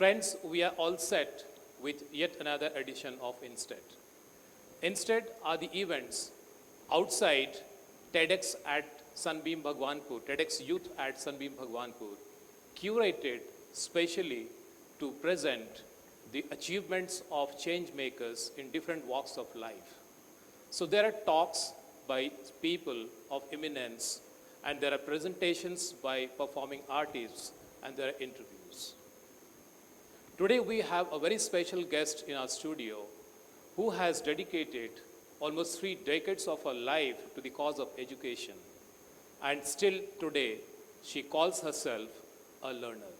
Friends, we are all set with yet another edition of Instead. Instead are the events outside TEDx at Sunbeam Bhagwanpur, TEDx Youth at Sunbeam Bhagwanpur, curated specially to present the achievements of change makers in different walks of life. So there are talks by people of eminence, and there are presentations by performing artists, and there are interviews. Today we have a very special guest in our studio who has dedicated almost 3 decades of her life to the cause of education. And still today, she calls herself a learner.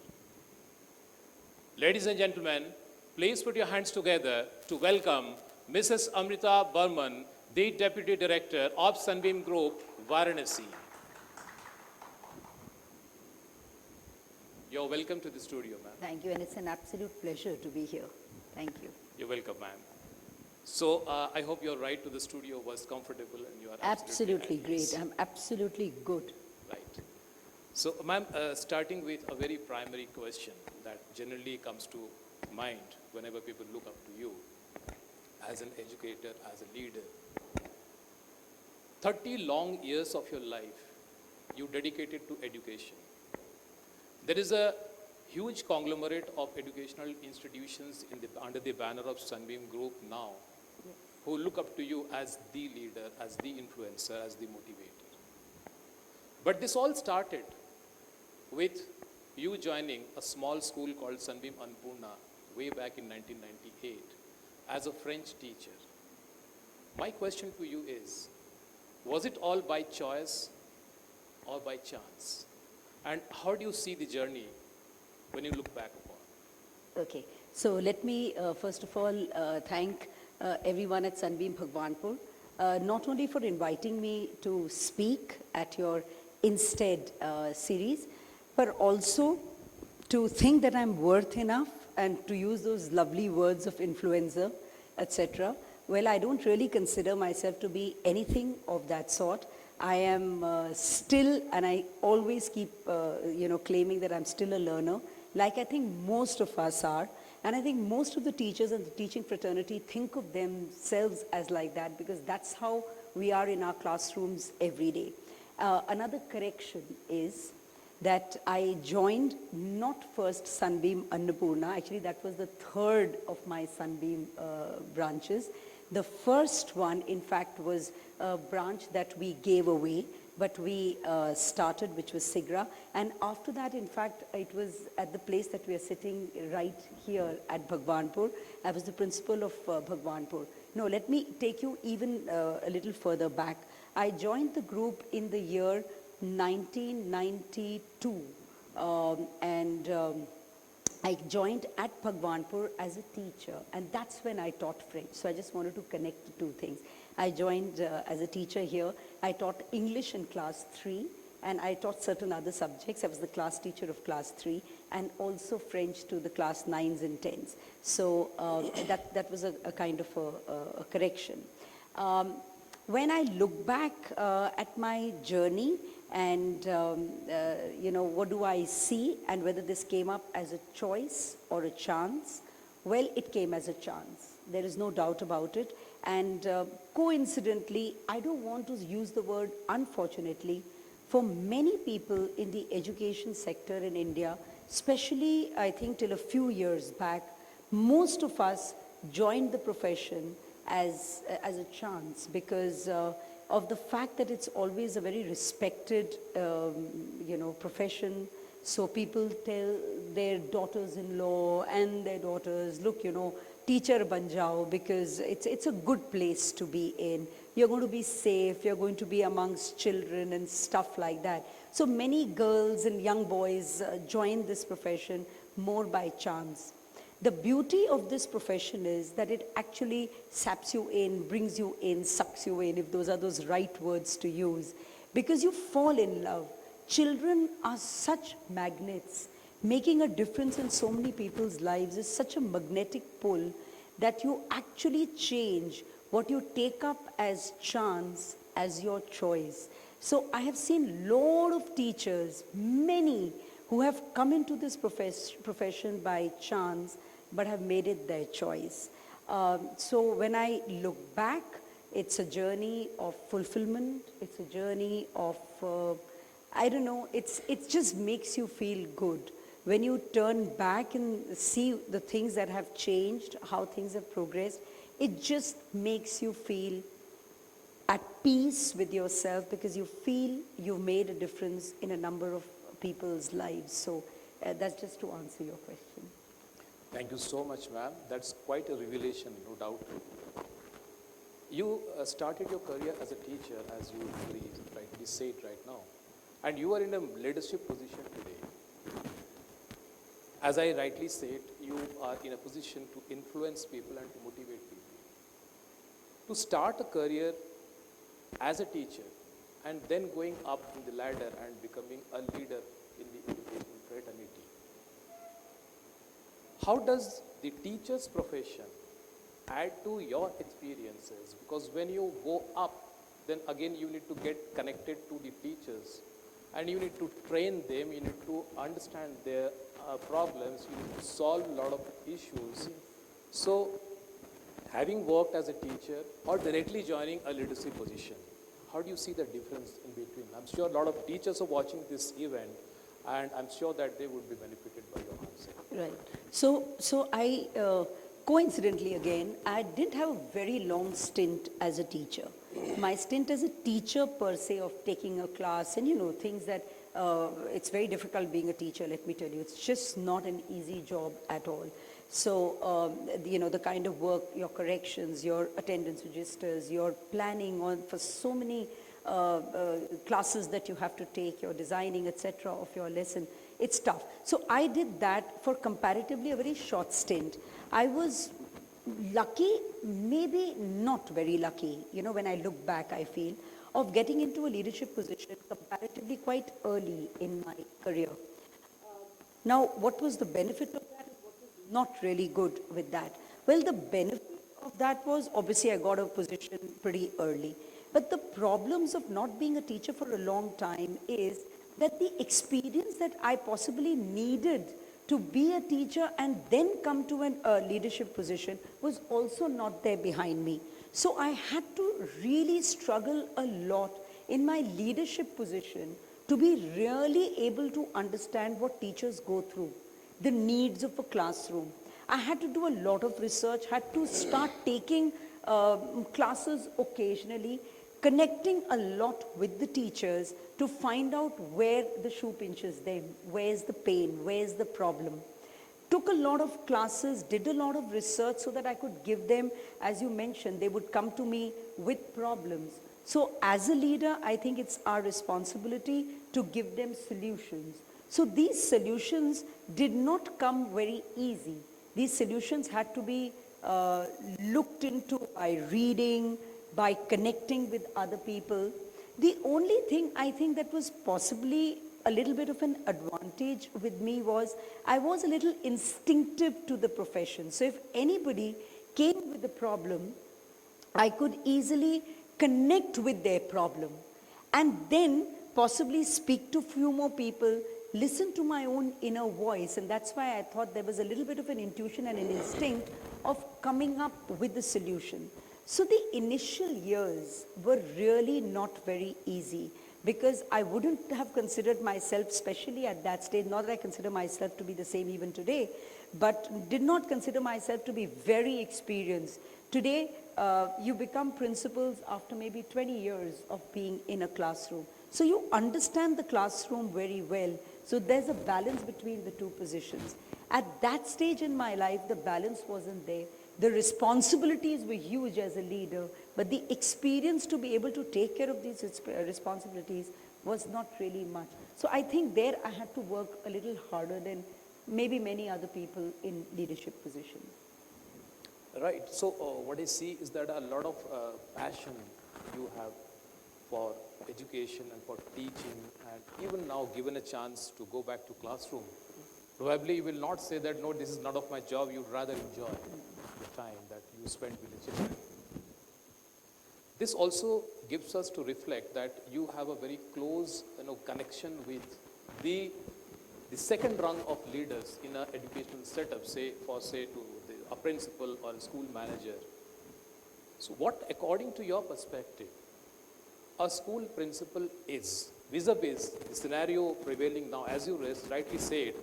Ladies and gentlemen, please put your hands together to welcome Mrs. Amrita Burman, the Deputy Director of Sunbeam Group, Varanasi. You're welcome to the studio, ma'am. Thank you, and it's an absolute pleasure to be here. Thank you. You're welcome, ma'am. So I hope your ride to the studio was comfortable and you are Absolutely great. I'm absolutely good. Right. So, ma'am, starting with a very primary question that generally comes to mind whenever people look up to you as an educator, as a leader. 30 long years of your life you dedicated to education. There is a huge conglomerate of educational institutions under the banner of Sunbeam Group now, who look up to you as the leader, as the influencer, as the motivator. But this all started with you joining a small school called Sunbeam Annapurna way back in 1998 as a French teacher. My question to you is, was it all by choice or by chance? And how do you see the journey when you look back upon? Okay, so let me first of all thank everyone at Sunbeam Bhagwanpur, not only for inviting me to speak at your Instead series, but also to think that I'm worth enough and to use those lovely words of influencer, etc. Well, I don't really consider myself to be anything of that sort. I am still, and I always keep, claiming that I'm still a learner, like I think most of us are. And I think most of the teachers and the teaching fraternity think of themselves as like that, because that's how we are in our classrooms every day. Another correction is that I joined not first Sunbeam Annapurna, actually that was the third of my Sunbeam branches. The first one, in fact, was a branch that we gave away, but we started, which was SIGRA. And after that, in fact, it was at the place that we are sitting right here at Bhagwanpur. I was the principal of Bhagwanpur. No, let me take you even a little further back. I joined the group in the year 1992. I joined at Bhagwanpur as a teacher, and that's when I taught French. So I just wanted to connect the two things. I joined as a teacher here. I taught English in class 3, and I taught certain other subjects. I was the class teacher of class 3, and also French to the class 9s and 10s. So that was a kind of a correction. When I look back at my journey, and what do I see, and whether this came up as a choice or a chance? Well, it came as a chance. There is no doubt about it. And coincidentally, I don't want to use the word unfortunately, for many people in the education sector in India, especially I think till a few years back, most of us joined the profession as a chance, because of the fact that it's always a very respected, profession. So people tell their daughters-in-law and their daughters, look, teacher ban jao, because it's a good place to be in. You're going to be safe, you're going to be amongst children and stuff like that. So many girls and young boys join this profession more by chance. The beauty of this profession is that it actually saps you in, brings you in, sucks you in, if those are those right words to use, because you fall in love. Children are such magnets. Making a difference in so many people's lives is such a magnetic pull that you actually change what you take up as chance as your choice. So I have seen a lot of teachers, many who have come into this profession by chance but have made it their choice. So when I look back, it's a journey of fulfillment, it's a journey of, I don't know, it just makes you feel good. When you turn back and see the things that have changed, how things have progressed, it just makes you feel at peace with yourself because you feel you've made a difference in a number of people's lives. So that's just to answer your question. Thank you so much, ma'am. That's quite a revelation, no doubt. You started your career as a teacher, as you rightly said right now, and you are in a leadership position today. As I rightly said, you are in a position to influence people and to motivate people. To start a career as a teacher and then going up in the ladder and becoming a leader in the education fraternity, how does the teacher's profession add to your experiences? Because when you go up, then again you need to get connected to the teachers and you need to train them, you need to understand their problems, you need to solve a lot of issues. So, having worked as a teacher or directly joining a leadership position, how do you see the difference in between? I'm sure a lot of teachers are watching this event and I'm sure that they would be benefited by your answer. Right. So I, coincidentally again, I didn't have a very long stint as a teacher. My stint as a teacher per se of taking a class and things that it's very difficult being a teacher, let me tell you. It's just not an easy job at all. So, the kind of work, your corrections, your attendance registers, your planning on for so many classes that you have to take, your designing, etc. of your lesson, it's tough. So I did that for comparatively a very short stint. I was lucky, maybe not very lucky, when I look back, I feel, of getting into a leadership position comparatively quite early in my career. Now, what was the benefit of that? What was not really good with that? Well, the benefit of that was obviously I got a position pretty early. But the problems of not being a teacher for a long time is that the experience that I possibly needed to be a teacher and then come to a leadership position was also not there behind me. So I had to really struggle a lot in my leadership position to be really able to understand what teachers go through, the needs of a classroom. I had to do a lot of research, had to start taking classes occasionally, connecting a lot with the teachers to find out where the shoe pinches them, where's the pain, where's the problem. Took a lot of classes, did a lot of research so that I could give them, as you mentioned, they would come to me with problems. So as a leader, I think it's our responsibility to give them solutions. So these solutions did not come very easy. These solutions had to be looked into by reading, by connecting with other people. The only thing I think that was possibly a little bit of an advantage with me was I was a little instinctive to the profession. So if anybody came with a problem, I could easily connect with their problem and then possibly speak to few more people, listen to my own inner voice. And that's why I thought there was a little bit of an intuition and an instinct of coming up with the solution. So the initial years were really not very easy because I wouldn't have considered myself, especially at that stage, not that I consider myself to be the same even today, but did not consider myself to be very experienced. Today, you become principals after maybe 20 years of being in a classroom. So you understand the classroom very well. So there's a balance between the two positions. At that stage in my life, the balance wasn't there. The responsibilities were huge as a leader, but the experience to be able to take care of these responsibilities was not really much. So I think there I had to work a little harder than maybe many other people in leadership positions. Right. So what I see is that a lot of passion you have for education and for teaching, and even now given a chance to go back to classroom, probably you will not say that, no, this is none of my job, you'd rather enjoy the time that you spend with the children. This also gives us to reflect that you have a very close connection with the the second rung of leaders in an educational setup, say to a principal or a school manager. So what, according to your perspective, a school principal is, vis-a-vis the scenario prevailing now, as you rightly said,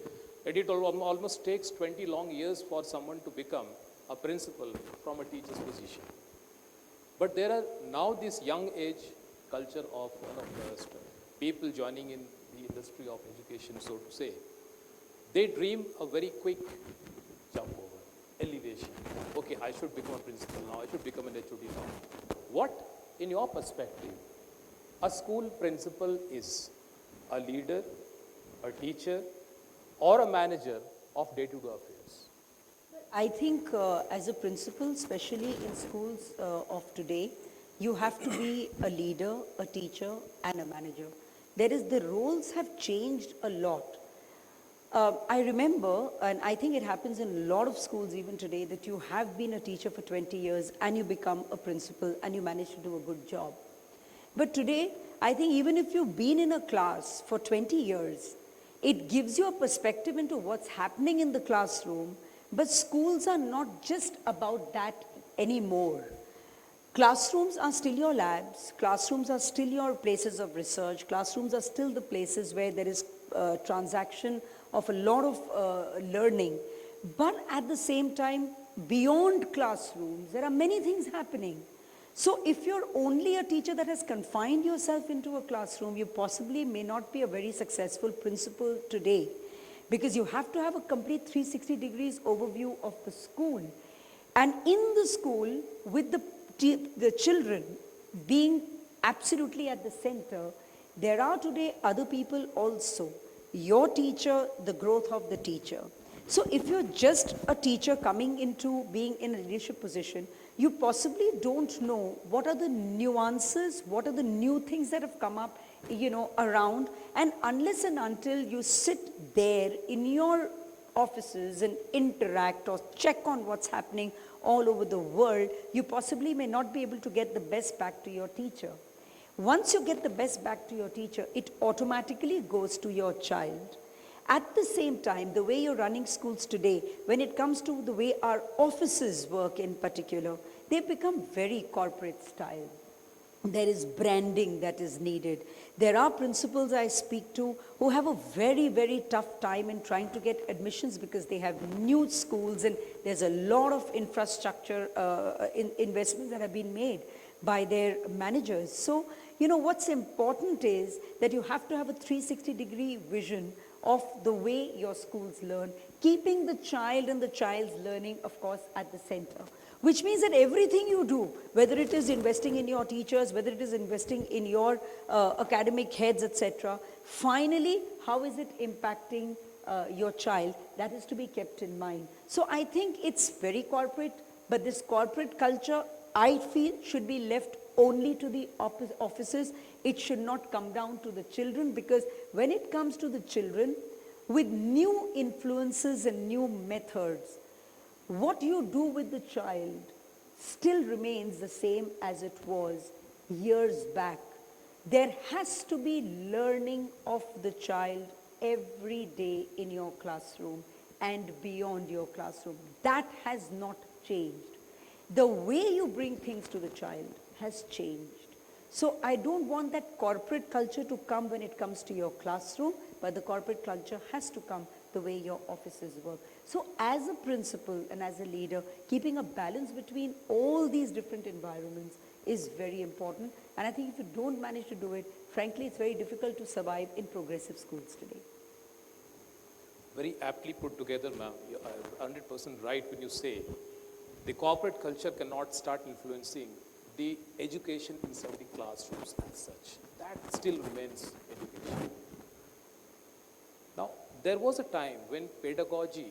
that it almost takes 20 long years for someone to become a principal from a teacher's position. But there are now this young age culture of people joining in the industry of education, so to say. They dream a very quick jump over, elevation. Okay, I should become a principal now, I should become an HOD now. What, in your perspective, a school principal is? A leader, a teacher, or a manager of day-to-day affairs? I think as a principal, especially in schools of today, you have to be a leader, a teacher, and a manager. The roles have changed a lot. I remember, and I think it happens in a lot of schools even today, that you have been a teacher for 20 years and you become a principal and you manage to do a good job. But today, I think even if you've been in a class for 20 years, it gives you a perspective into what's happening in the classroom, but schools are not just about that anymore. Classrooms are still your labs, classrooms are still your places of research, classrooms are still the places where there is transaction of a lot of learning. But at the same time, beyond classrooms, there are many things happening. So if you're only a teacher that has confined yourself into a classroom, you possibly may not be a very successful principal today, because you have to have a complete 360 degrees overview of the school. And in the school, with the children being absolutely at the center, there are today other people also. Your teacher, the growth of the teacher. So if you're just a teacher coming into being in a leadership position, you possibly don't know what are the nuances, what are the new things that have come up, around. And unless and until you sit there in your offices and interact or check on what's happening all over the world, you possibly may not be able to get the best back to your teacher. Once you get the best back to your teacher, it automatically goes to your child. At the same time, the way you're running schools today, when it comes to the way our offices work in particular, they've become very corporate style. There is branding that is needed. There are principals I speak to who have a very, very tough time in trying to get admissions because they have new schools and there's a lot of infrastructure investments that have been made by their managers. So, what's important is that you have to have a 360-degree vision of the way your schools learn, keeping the child and the child's learning, of course, at the center. Which means that everything you do, whether it is investing in your teachers, whether it is investing in your academic heads, etc., finally, how is it impacting your child? That is to be kept in mind. So I think it's very corporate, but this corporate culture, I feel, should be left only to the offices. It should not come down to the children, because when it comes to the children, with new influences and new methods, what you do with the child still remains the same as it was years back. There has to be learning of the child every day in your classroom and beyond your classroom. That has not changed. The way you bring things to the child has changed. So I don't want that corporate culture to come when it comes to your classroom, but the corporate culture has to come the way your offices work. So as a principal and as a leader, keeping a balance between all these different environments is very important. And I think if you don't manage to do it, frankly, it's very difficult to survive in progressive schools today. Very aptly put together, ma'am. You are 100% right when you say the corporate culture cannot start influencing the education inside the classrooms as such. That still remains education. Now, there was a time when pedagogy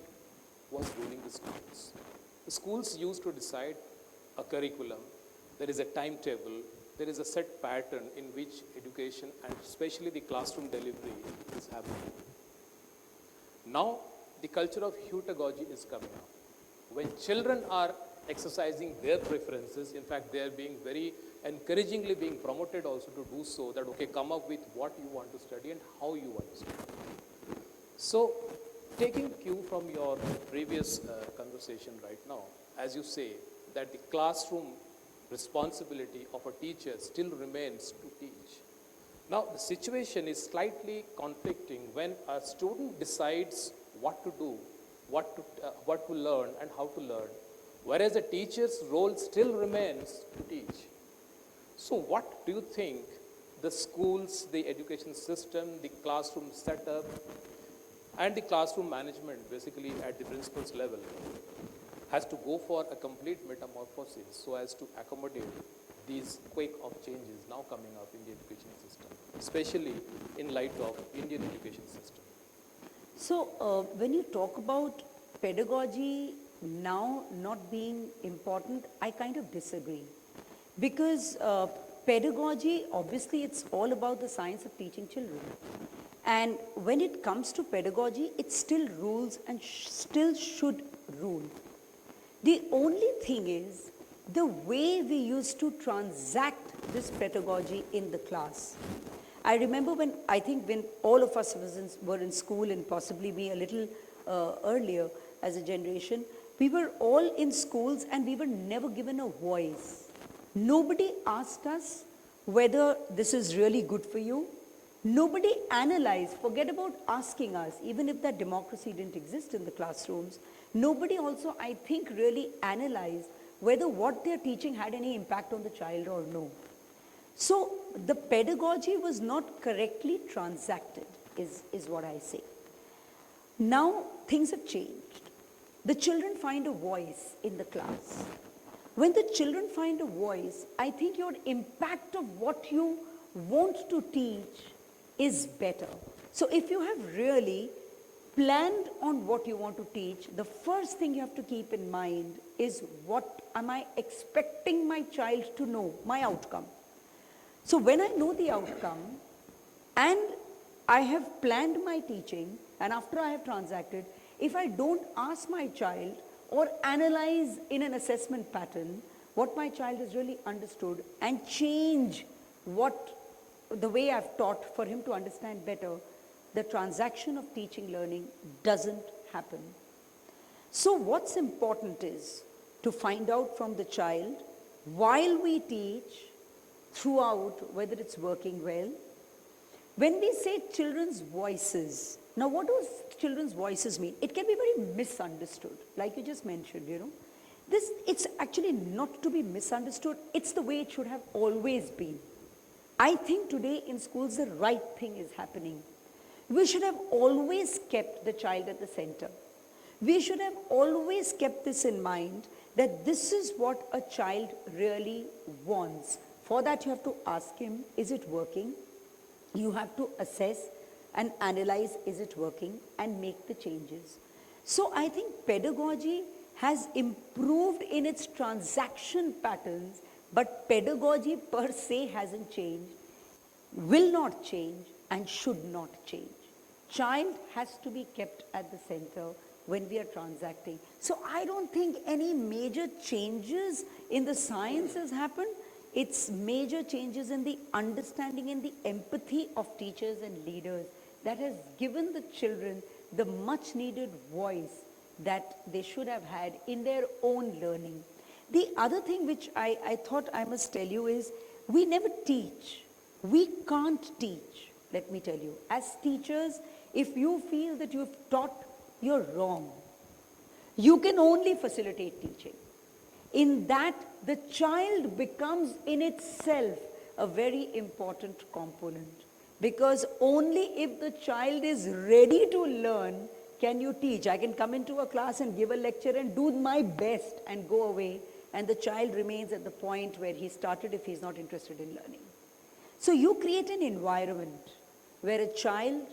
was ruling the schools. The schools used to decide a curriculum, there is a timetable, there is a set pattern in which education and especially the classroom delivery is happening. Now, the culture of heutagogy is coming up. When children are exercising their preferences, in fact, they are being very encouragingly being promoted also to do so, that, okay, come up with what you want to study and how you want to study. So, taking cue from your previous conversation right now, as you say that the classroom responsibility of a teacher still remains to teach. Now, the situation is slightly conflicting when a student decides what to do, what to learn and how to learn, whereas the teacher's role still remains to teach. So what do you think the schools, the education system, the classroom setup, and the classroom management, basically at the principal's level, has to go for a complete metamorphosis so as to accommodate these quake of changes now coming up in the education system, especially in light of Indian education system? So, when you talk about pedagogy now not being important, I kind of disagree. Because pedagogy, obviously, it's all about the science of teaching children. And when it comes to pedagogy, it still rules and still should rule. The only thing is the way we used to transact this pedagogy in the class. I remember when all of us were in school, and possibly me a little earlier as a generation, we were all in schools and we were never given a voice. Nobody asked us whether this is really good for you. Nobody analyzed, forget about asking us, even if that democracy didn't exist in the classrooms. Nobody also, I think, really analyzed whether what they're teaching had any impact on the child or no. So the pedagogy was not correctly transacted, is what I say. Now things have changed. The children find a voice in the class. When the children find a voice, I think your impact of what you want to teach is better. So if you have really planned on what you want to teach, the first thing you have to keep in mind is what am I expecting my child to know, my outcome. So when I know the outcome and I have planned my teaching, and after I have transacted, if I don't ask my child or analyze in an assessment pattern what my child has really understood and change the way I've taught for him to understand better, the transaction of teaching learning doesn't happen. So what's important is to find out from the child while we teach, throughout, whether it's working well. When we say children's voices, now what does children's voices mean? It can be very misunderstood, like you just mentioned, it's actually not to be misunderstood, it's the way it should have always been. I think today in schools the right thing is happening. We should have always kept the child at the center. We should have always kept this in mind, that this is what a child really wants. For that you have to ask him, is it working? You have to assess and analyze, is it working, and make the changes. So I think pedagogy has improved in its transaction patterns, but pedagogy per se hasn't changed, will not change, and should not change. Child has to be kept at the center when we are transacting. So I don't think any major changes in the science has happened. It's major changes in the understanding and the empathy of teachers and leaders that has given the children the much needed voice that they should have had in their own learning. The other thing which I thought I must tell you is, we never teach. We can't teach, let me tell you. As teachers, if you feel that you've taught, you're wrong. You can only facilitate teaching. In that, the child becomes in itself a very important component. Because only if the child is ready to learn can you teach. I can come into a class and give a lecture and do my best and go away, and the child remains at the point where he started if he's not interested in learning. So you create an environment where a child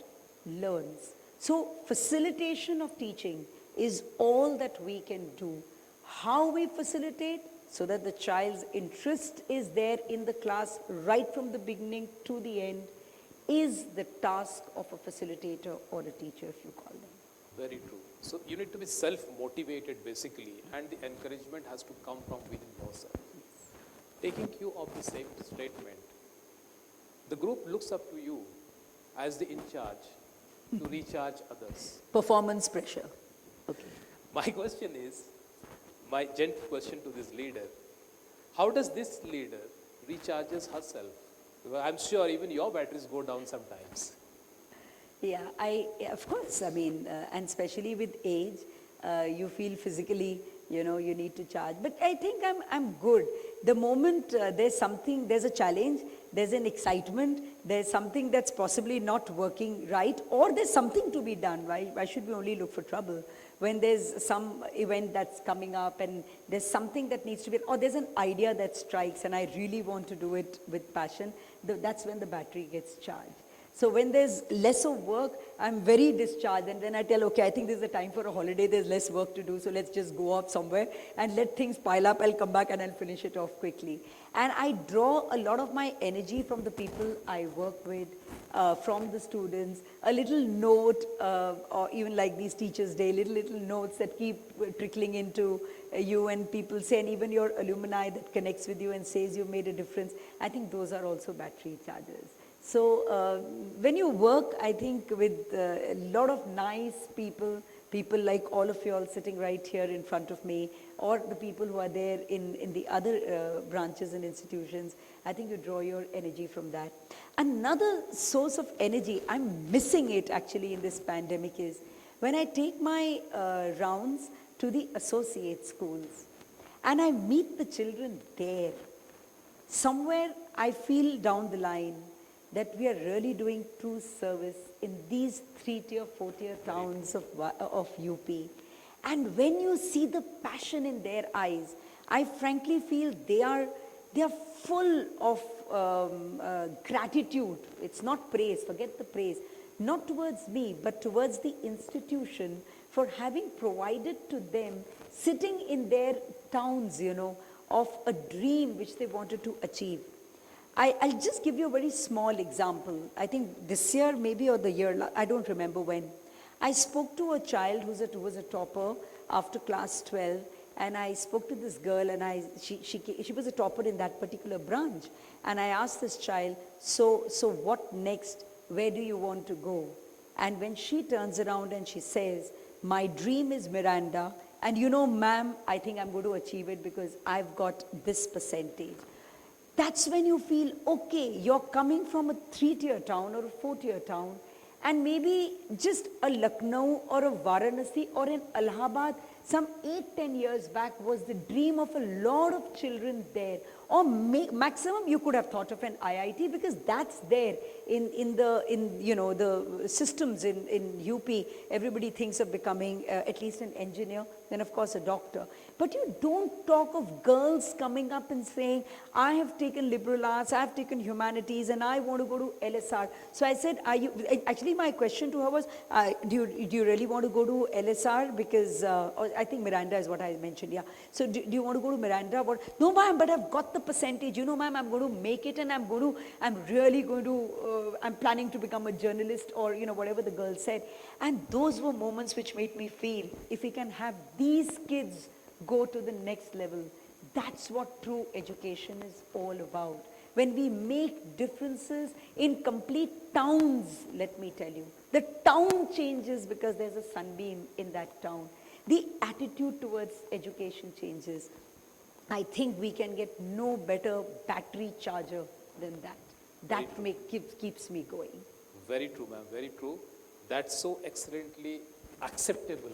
learns. So facilitation of teaching is all that we can do. How we facilitate, so that the child's interest is there in the class right from the beginning to the end, is the task of a facilitator or a teacher, if you call them. Very true. So you need to be self-motivated basically, and the encouragement has to come from within yourself. Taking cue of the same statement, the group looks up to you as the in charge to recharge others. Performance pressure. Okay. My question is, my gentle question to this leader, how does this leader recharges herself? Because I'm sure even your batteries go down sometimes. Yeah, of course, I mean, and especially with age, you feel physically, you need to charge. But I think I'm good. The moment there's a challenge, there's an excitement, there's something that's possibly not working right, or there's something to be done, right? Why should we only look for trouble? When there's some event that's coming up and there's something that needs to be, or there's an idea that strikes and I really want to do it with passion, that's when the battery gets charged. So when there's less of work, I'm very discharged, and then I tell, okay, I think this is the time for a holiday, there's less work to do, so let's just go up somewhere and let things pile up. I'll come back and I'll finish it off quickly. And I draw a lot of my energy from the people I work with, from the students, a little note, or even like these Teachers' Day, little notes that keep trickling into you, and people say, and even your alumni that connects with you and says you've made a difference. I think those are also battery chargers. So when you work, I think with a lot of nice people like all of you all sitting right here in front of me, or the people who are there in the other branches and institutions, I think you draw your energy from that. Another source of energy, I'm missing it actually in this pandemic, is when I take my rounds to the associate schools and I meet the children there. Somewhere I feel down the line that we are really doing true service in these 3-tier, 4-tier towns of UP. And when you see the passion in their eyes, I frankly feel they are full of gratitude. It's not praise, forget the praise. Not towards me, but towards the institution for having provided to them, sitting in their towns, of a dream which they wanted to achieve. I'll just give you a very small example. I think this year maybe, or the year, I don't remember when. I spoke to a child who was a topper after class 12, and I spoke to this girl, and she was a topper in that particular branch. And I asked this child, so what next? Where do you want to go? And when she turns around and she says, my dream is Miranda, and ma'am, I think I'm going to achieve it because I've got this percentage. That's when you feel, okay, you're coming from a 3-tier town or a 4-tier town, and maybe just a Lucknow or a Varanasi or an Allahabad, some 8-10 years back was the dream of a lot of children there. Or maximum you could have thought of an IIT, because that's there in the systems in UP. Everybody thinks of becoming at least an engineer, then of course a doctor. But you don't talk of girls coming up and saying, I have taken liberal arts, I have taken humanities, and I want to go to LSR. So I said, actually my question to her was, do you really want to go to LSR? Because, I think Miranda is what I mentioned, yeah. So do you want to go to Miranda? No ma'am, but I've got the percentage. Ma'am, I'm going to make it, and I'm really going to, I'm planning to become a journalist, or, whatever the girl said. And those were moments which made me feel, if we can have these kids go to the next level, that's what true education is all about. When we make differences in complete towns, let me tell you, the town changes because there's a sunbeam in that town. The attitude towards education changes. I think we can get no better battery charger than that. That keeps me going. Very true, ma'am, very true. That's so excellently acceptable,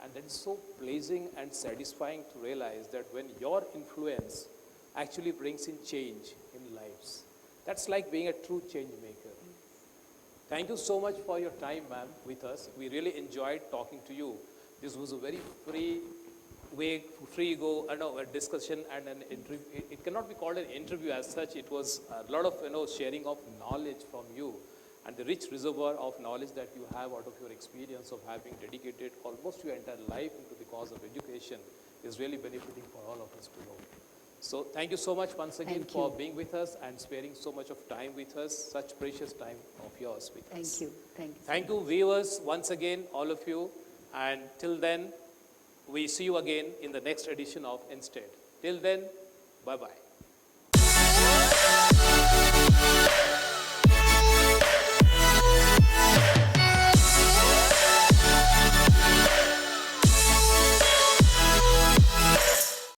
and that is so pleasing and satisfying to realize that when your influence actually brings in change in lives, that's like being a true change maker. Thank you so much for your time, ma'am, with us. We really enjoyed talking to you. This was a very free discussion and an interview. It cannot be called an interview as such. It was a lot of sharing of knowledge from you, and the rich reservoir of knowledge that you have out of your experience of having dedicated almost your entire life into the cause of education is really benefiting for all of us to know. So thank you so much once again for being with us and sparing so much of time with us, such precious time of yours with us. Thank you. Thank you. Thank you, viewers, once again, all of you. And till then, we see you again in the next edition of Instead. Till then, bye-bye.